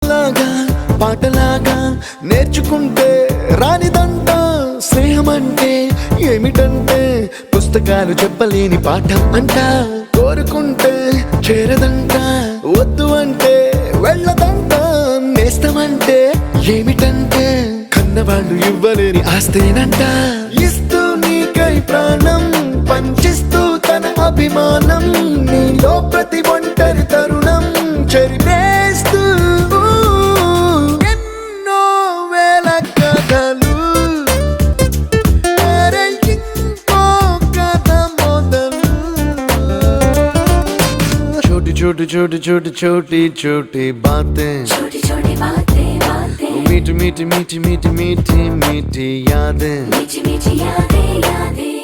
ఆటలాగా పాటలాగా నేర్చుకుంటే రానిదంట స్నేహం అంటే ఏమిటంటే పుస్తకాలు చెప్పలేని పాఠం అంట కోరుకుంటే చేరదంట వద్దు అంటే వెళ్ళదంట నేస్తమంటే ఏమిటంటే కన్నవాళ్ళు ఇవ్వలేని ఆస్తేనంట ఇస్తూ నీకై ప్రాణం పంచిస్తూ తన అభిమానం నీలో ప్రతి ఒంటరి తరుణం చెరిపేస్తూ ఎన్నో వేల కథలు ఇంకో కథ మొదలు छोटी छोटी छोटी छोटी छोटी छोटी बातें छोटी छोटी बातें बातें मीठी मीठी मीठी मीठी मीठी मीठी यादें मीठी मीठी यादें यादें